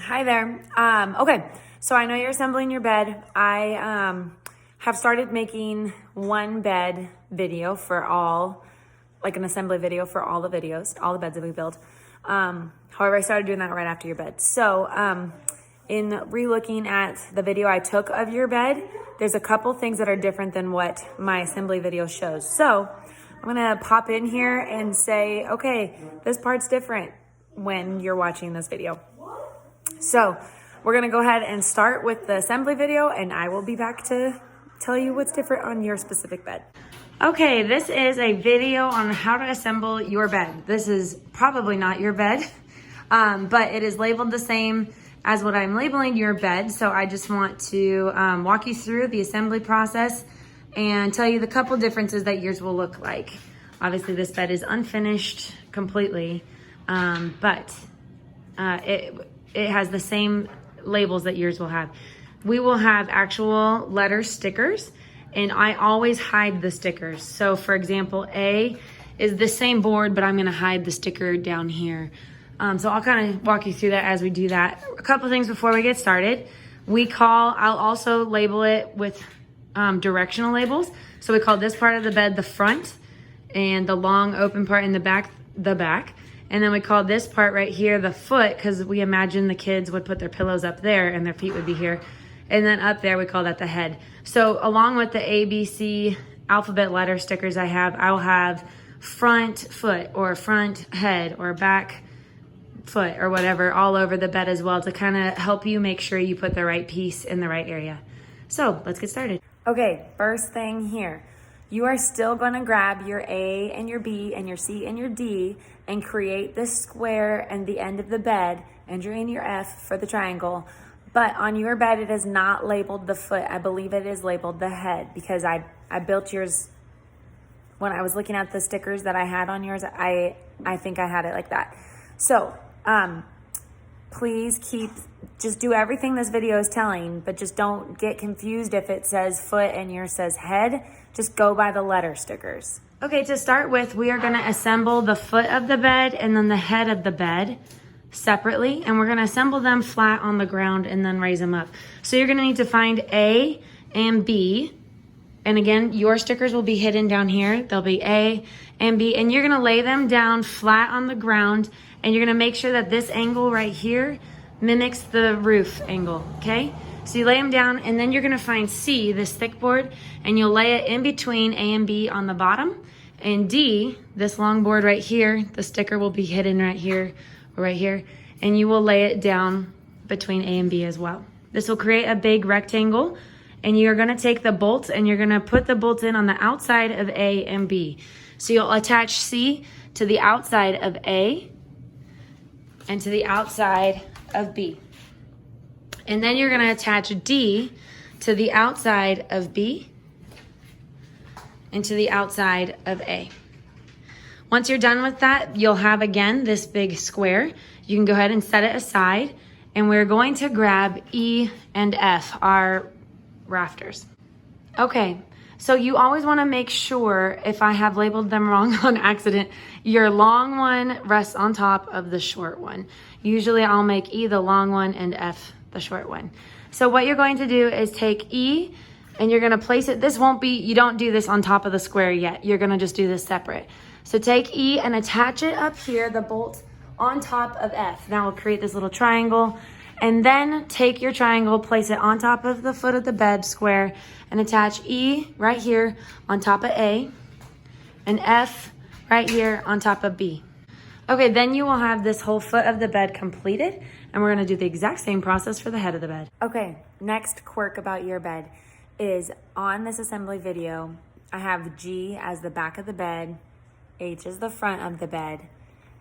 Hi there. Okay, so I know you're assembling your bed. I have started making one bed video for all, like an assembly video for all the videos, all the beds that we build. However, I started doing that right after your bed. So in re-looking at the video I took of your bed, there's a couple things that are different than what my assembly video shows. So I'm gonna pop in here and say, okay, this part's different when you're watching this video. So we're gonna go ahead and start with the assembly video, and I will be back to tell you what's different on your specific bed. Okay, this is a video on how to assemble your bed. This is probably not your bed, but it is labeled the same as what I'm labeling your bed. So I just want to walk you through the assembly process and tell you the couple differences that yours will look like. Obviously this bed is unfinished completely, but it has the same labels that yours will have. We will have actual letter stickers, and I always hide the stickers. So for example, A is the same board, but I'm gonna hide the sticker down here. So I'll kind of walk you through that as we do that. A couple things before we get started. I'll also label it with directional labels. So we call this part of the bed the front, and the long open part in the back, the back. And then we call this part right here the foot, because we imagine the kids would put their pillows up there and their feet would be here. And then up there, we call that the head. So along with the ABC alphabet letter stickers I'll have front foot or front head or back foot or whatever all over the bed as well, to kind of help you make sure you put the right piece in the right area. So let's get started. Okay, first thing here. You are still gonna grab your A and your B and your C and your D and create this square and the end of the bed, and you're in your F for the triangle. But on your bed, it is not labeled the foot. I believe it is labeled the head, because I built yours, when I was looking at the stickers that I had on yours, I think I had it like that. So please just do everything this video is telling, but just don't get confused if it says foot and yours says head. Just go by the letter stickers. Okay, to start with, we are gonna assemble the foot of the bed and then the head of the bed separately, and we're gonna assemble them flat on the ground and then raise them up. So you're gonna need to find A and B, and again, your stickers will be hidden down here. There'll be A and B, and you're gonna lay them down flat on the ground, and you're gonna make sure that this angle right here mimics the roof angle, okay? So you lay them down, and then you're gonna find C, this thick board, and you'll lay it in between A and B on the bottom, and D, this long board right here, the sticker will be hidden right here or right here, and you will lay it down between A and B as well. This will create a big rectangle, and you're gonna take the bolts and you're gonna put the bolts in on the outside of A and B. So you'll attach C to the outside of A and to the outside of B. And then you're gonna attach D to the outside of B and to the outside of A. Once you're done with that, you'll have, again, this big square. You can go ahead and set it aside, and we're going to grab E and F, our rafters. Okay, so you always wanna make sure, if I have labeled them wrong on accident, your long one rests on top of the short one. Usually I'll make E the long one and F the short one. So what you're going to do is take E and you're gonna place it, you don't do this on top of the square yet. You're gonna just do this separate. So take E and attach it up here, the bolt on top of F. Now we'll create this little triangle, and then take your triangle, place it on top of the foot of the bed square, and attach E right here on top of A, and F right here on top of B. Okay, then you will have this whole foot of the bed completed, and we're gonna do the exact same process for the head of the bed. Okay, next quirk about your bed is, on this assembly video, I have G as the back of the bed, H is the front of the bed,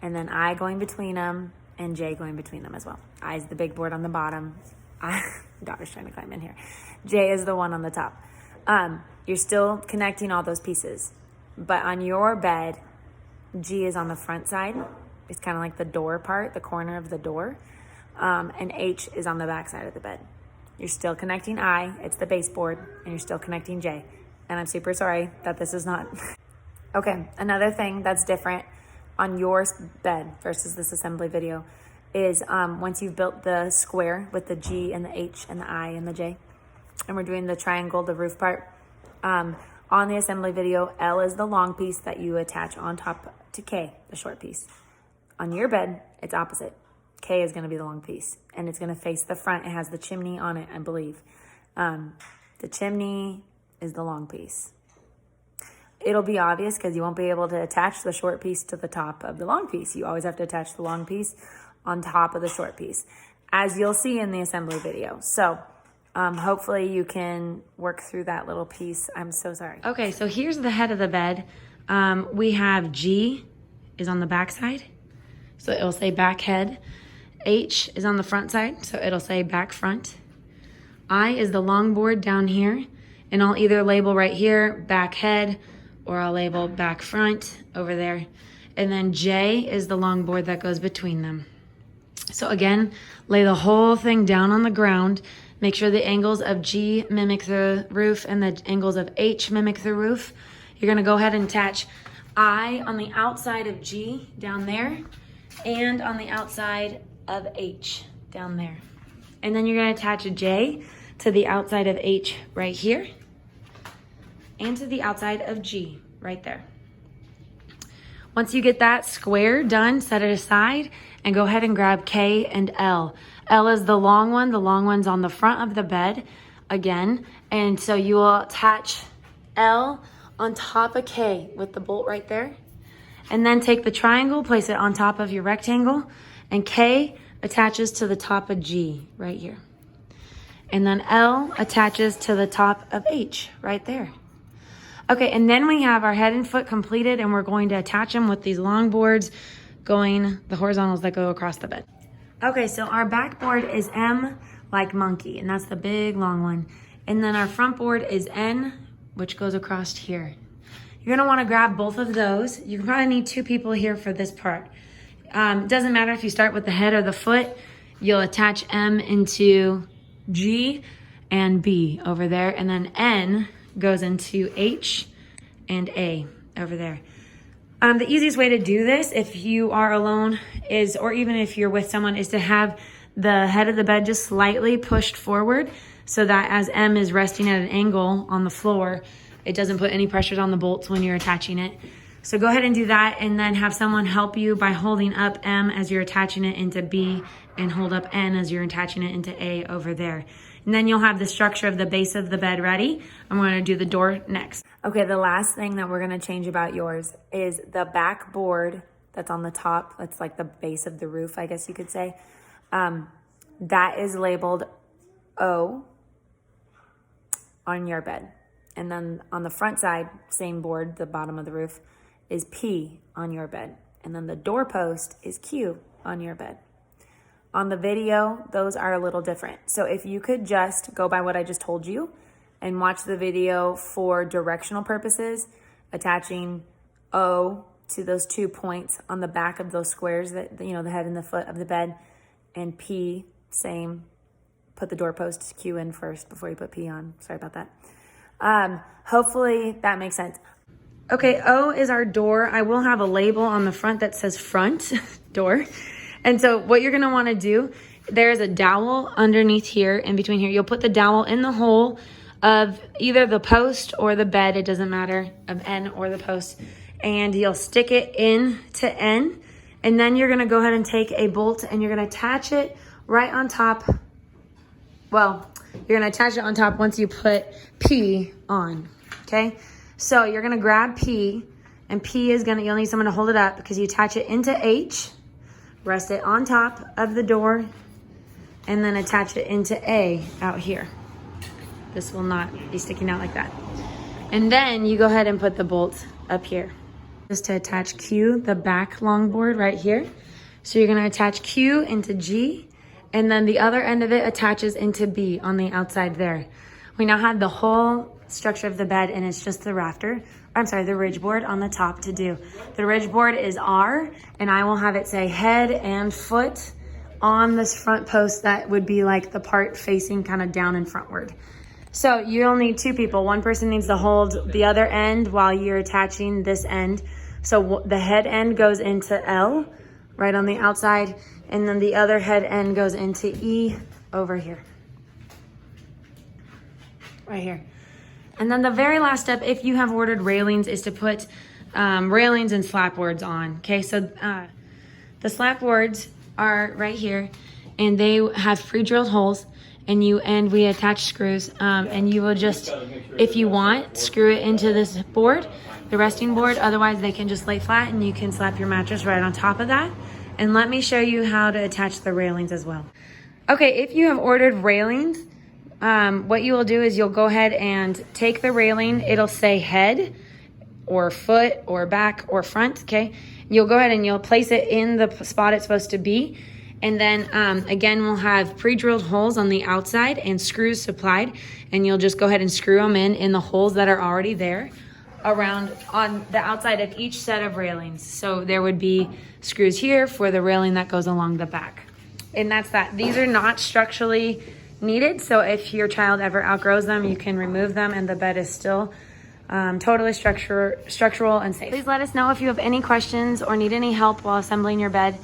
and then I going between them, and J going between them as well. I is the big board on the bottom. Daughter's trying to climb in here. J is the one on the top. You're still connecting all those pieces, but on your bed, G is on the front side. It's kind of like the door part, the corner of the door. And H is on the back side of the bed. You're still connecting I, it's the baseboard, and you're still connecting J. And I'm super sorry that this is not. Okay, another thing that's different on your bed versus this assembly video is once you've built the square with the G and the H and the I and the J, and we're doing the triangle, the roof part, on the assembly video, L is the long piece that you attach on top to K, the short piece. On your bed, it's opposite. K is going to be the long piece, and it's going to face the front. It has the chimney on it, I believe. The chimney is the long piece. It'll be obvious because you won't be able to attach the short piece to the top of the long piece. You always have to attach the long piece on top of the short piece, as you'll see in the assembly video. So hopefully you can work through that little piece. I'm so sorry. Okay, so here's the head of the bed. We have G is on the back side, so it'll say back head. H is on the front side, so it'll say back front. I is the long board down here, and I'll either label right here, back head, or I'll label back front over there. And then J is the long board that goes between them. So again, lay the whole thing down on the ground. Make sure the angles of G mimic the roof and the angles of H mimic the roof. You're gonna go ahead and attach I on the outside of G down there and on the outside of H down there. And then you're gonna attach a J to the outside of H right here and to the outside of G right there. Once you get that square done, set it aside and go ahead and grab K and L. L is the long one. The long one's on the front of the bed again. And so you will attach L on top of K with the bolt right there. And then take the triangle, place it on top of your rectangle, and K attaches to the top of G right here. And then L attaches to the top of H right there. Okay, and then we have our head and foot completed, and we're going to attach them with these long boards going, the horizontals that go across the bed. Okay, so our back board is M like monkey, and that's the big long one. And then our front board is N, which goes across here. You're gonna wanna grab both of those. You can probably need 2 people here for this part. Doesn't matter if you start with the head or the foot, you'll attach M into G and B over there, and then N goes into H and A over there. The easiest way to do this, if you are alone, is, or even if you're with someone, is to have the head of the bed just slightly pushed forward so that as M is resting at an angle on the floor, it doesn't put any pressures on the bolts when you're attaching it. So go ahead and do that, and then have someone help you by holding up M as you're attaching it into B, and hold up N as you're attaching it into A over there. And then you'll have the structure of the base of the bed ready. I'm going to do the door next. Okay, the last thing that we're going to change about yours is the back board that's on the top. That's like the base of the roof, I guess you could say. That is labeled O on your bed. And then on the front side, same board, the bottom of the roof, is P on your bed. And then the doorpost is Q on your bed. On the video, those are a little different. So if you could just go by what I just told you and watch the video for directional purposes, attaching O to those 2 points on the back of those squares, that, you know, the head and the foot of the bed, and P, same. Put the doorpost Q in first before you put P on. Sorry about that. Hopefully that makes sense. Okay, O is our door. I will have a label on the front that says front door. And so what you're gonna wanna do, there's a dowel underneath here, in between here. You'll put the dowel in the hole of either the post or the bed, it doesn't matter, of N or the post. And you'll stick it in to N. And then you're gonna go ahead and take a bolt and you're gonna attach it right on top. Well, you're gonna attach it on top once you put P on, okay? So you're gonna grab P, and P is gonna, you'll need someone to hold it up because you attach it into H, rest it on top of the door, and then attach it into A out here. This will not be sticking out like that. And then you go ahead and put the bolt up here. Just to attach Q, the back longboard right here. So you're gonna attach Q into G, and then the other end of it attaches into B on the outside there. We now have the whole structure of the bed, and it's just the rafter, I'm sorry, the ridge board on the top to do. The ridge board is R, and I will have it say head and foot on this front post that would be like the part facing kind of down and frontward. So you'll need 2 people. One person needs to hold the other end while you're attaching this end. So the head end goes into L right on the outside. And then the other head end goes into E over here. Right here. And then the very last step, if you have ordered railings, is to put railings and slat boards on. Okay, so the slat boards are right here, and they have pre-drilled holes, and we attach screws, and you will just, if you want, screw it into this board, the resting board. Otherwise, they can just lay flat, and you can slap your mattress right on top of that. And let me show you how to attach the railings as well. Okay, if you have ordered railings, what you will do is you'll go ahead and take the railing. It'll say head or foot or back or front, okay? You'll go ahead and you'll place it in the spot it's supposed to be. And then again, we'll have pre-drilled holes on the outside and screws supplied. And you'll just go ahead and screw them in the holes that are already there around on the outside of each set of railings. So there would be screws here for the railing that goes along the back. And that's that. These are not structurally needed, so if your child ever outgrows them, you can remove them and the bed is still totally structural and safe. Please let us know if you have any questions or need any help while assembling your bed.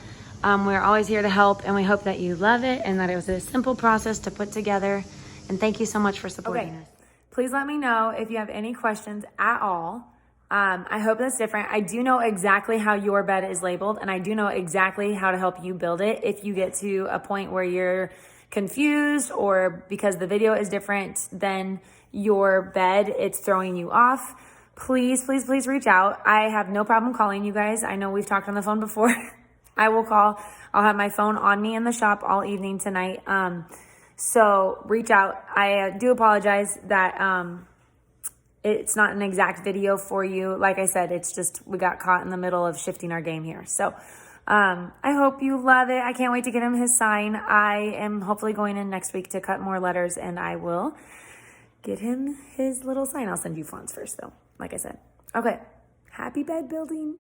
We're always here to help, and we hope that you love it and that it was a simple process to put together. And thank you so much for supporting us. Please let me know if you have any questions at all. I hope that's different. I do know exactly how your bed is labeled, and I do know exactly how to help you build it if you get to a point where you're confused or because the video is different than your bed, it's throwing you off. Please, please, please reach out. I have no problem calling you guys. I know we've talked on the phone before. I will call. I'll have my phone on me in the shop all evening tonight. So reach out. I do apologize that it's not an exact video for you. Like I said, it's just we got caught in the middle of shifting our game here. So I hope you love it. I can't wait to get him his sign. I am hopefully going in next week to cut more letters, and I will get him his little sign. I'll send you fonts first, though, like I said. Okay. Happy bed building.